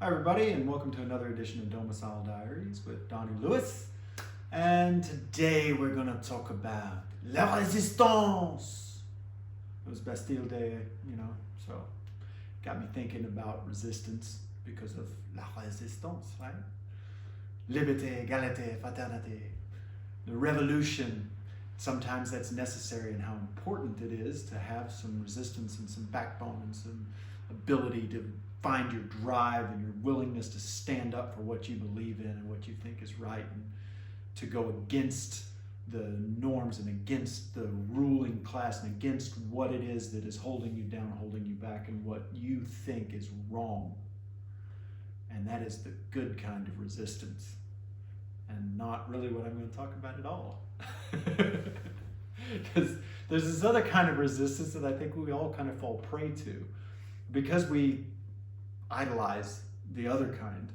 Hi everybody, and welcome to another edition of Domicile Diaries with Donny Lewis. And today we're going to talk about la résistance. It was Bastille Day, so got me thinking about resistance because of la résistance, right? Liberté, égalité, fraternité. The revolution, sometimes that's necessary, and how important it is to have some resistance and some backbone and some ability to find your drive and your willingness to stand up for what you believe in and what you think is right, and to go against the norms and against the ruling class and against what it is that is holding you down, holding you back, and what you think is wrong. And that is the good kind of resistance, and not really what I'm going to talk about at all. Because there's this other kind of resistance that I think we all kind of fall prey to because we idolize the other kind.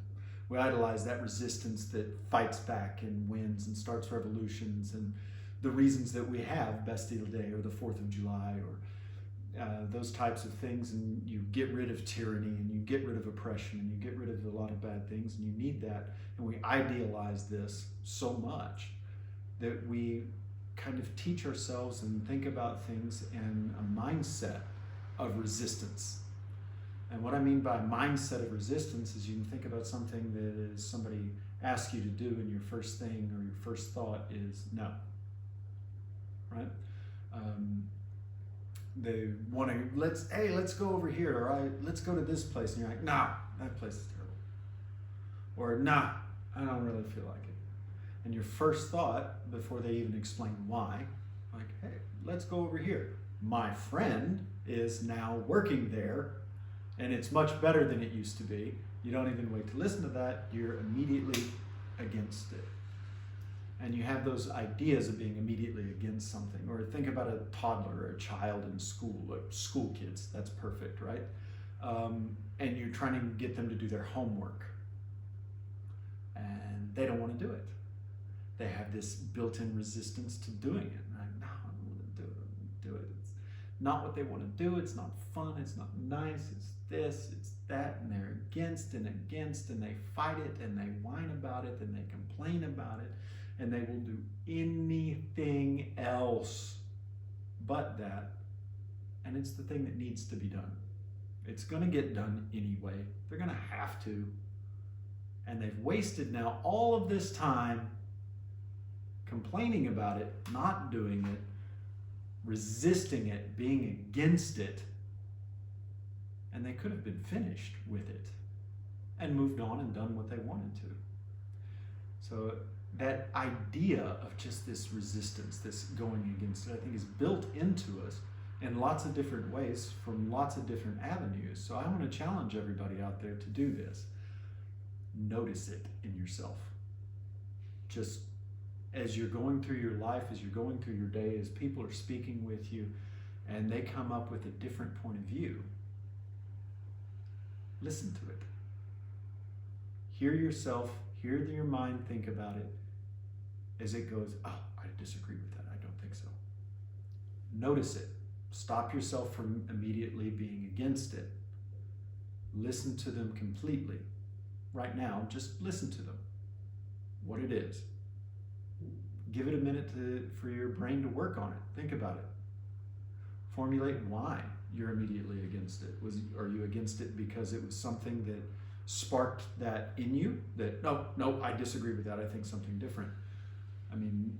We idolize that resistance that fights back and wins and starts revolutions, and the reasons that we have Bastille Day or the 4th of July or those types of things, and you get rid of tyranny and you get rid of oppression and you get rid of a lot of bad things, and you need that, and we idealize this so much that we kind of teach ourselves and think about things in a mindset of resistance. And what I mean by mindset of resistance is you can think about something that is somebody asks you to do, and your first thing or your first thought is no, right? They want to, let's go over here, or let's go to this place, and you're like, nah, that place is terrible. Or nah, I don't really feel like it. And your first thought, before they even explain why, like, hey, let's go over here. My friend is now working there, and it's much better than it used to be. You don't even wait to listen to that. You're immediately against it. And you have those ideas of being immediately against something. Or think about a toddler or a child in school, like school kids. That's perfect, right? And you're trying to get them to do their homework. And they don't want to do it. They have this built-in resistance to doing it. And no, I don't want to do it. It's not what they want to do. It's not fun. It's not nice. It's this, it's that, and they're against, and they fight it, and they whine about it, and they complain about it, and they will do anything else but that. And it's the thing that needs to be done. It's going to get done anyway. They're going to have to. And they've wasted now all of this time complaining about it, not doing it, resisting it, being against it. And they could have been finished with it and moved on and done what they wanted to. So that idea of just this resistance, this going against it, I think is built into us in lots of different ways from lots of different avenues. So I want to challenge everybody out there to do this. Notice it in yourself. Just as you're going through your life, as you're going through your day, as people are speaking with you and they come up with a different point of view, listen to it. Hear yourself, hear your mind think about it as it goes, oh, I disagree with that. I don't think so. Notice it. Stop yourself from immediately being against it. Listen to them completely. Right now, just listen to them. What it is. Give it a minute for your brain to work on it. Think about it. Formulate why you're immediately against it. Are you against it because it was something that sparked that in you? That, no, I disagree with that. I think something different. I mean,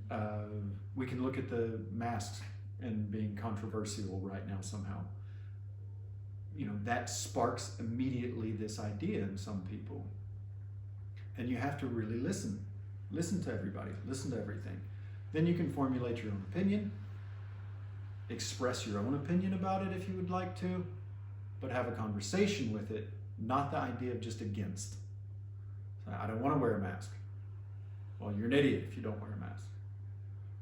we can look at the masks and being controversial right now somehow. That sparks immediately this idea in some people. And you have to really listen. Listen to everybody. Listen to everything. Then you can formulate your own opinion. Express your own opinion about it if you would like to, but have a conversation with it, not the idea of just against. So, I don't want to wear a mask. Well, you're an idiot if you don't wear a mask.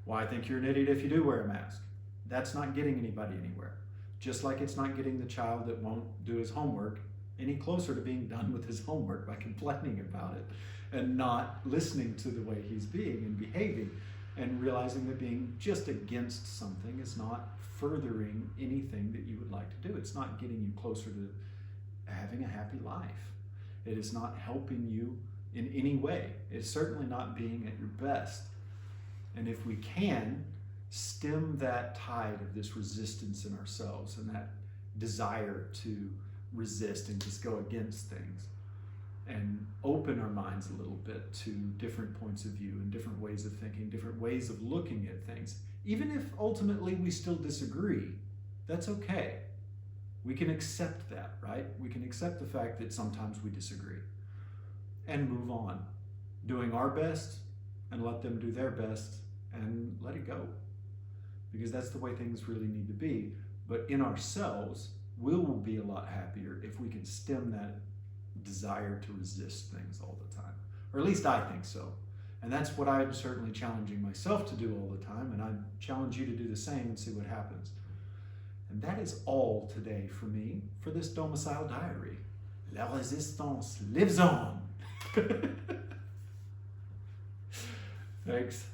Well, I think you're an idiot if you do wear a mask. That's not getting anybody anywhere. Just like it's not getting the child that won't do his homework any closer to being done with his homework by complaining about it and not listening to the way he's being and behaving, and realizing that being just against something is not furthering anything that you would like to do. It's not getting you closer to having a happy life. It is not helping you in any way. It's certainly not being at your best. And if we can stem that tide of this resistance in ourselves and that desire to resist and just go against things, and open our minds a little bit to different points of view and different ways of thinking, different ways of looking at things, even if ultimately we still disagree, that's okay. We can accept that, right? We can accept the fact that sometimes we disagree and move on, doing our best and let them do their best and let it go. Because that's the way things really need to be. But in ourselves, we will be a lot happier if we can stem that desire to resist things all the time. Or at least I think so. And that's what I'm certainly challenging myself to do all the time, and I challenge you to do the same and see what happens. And that is all today for me, for this Domicile Diary. La résistance lives on. Thanks.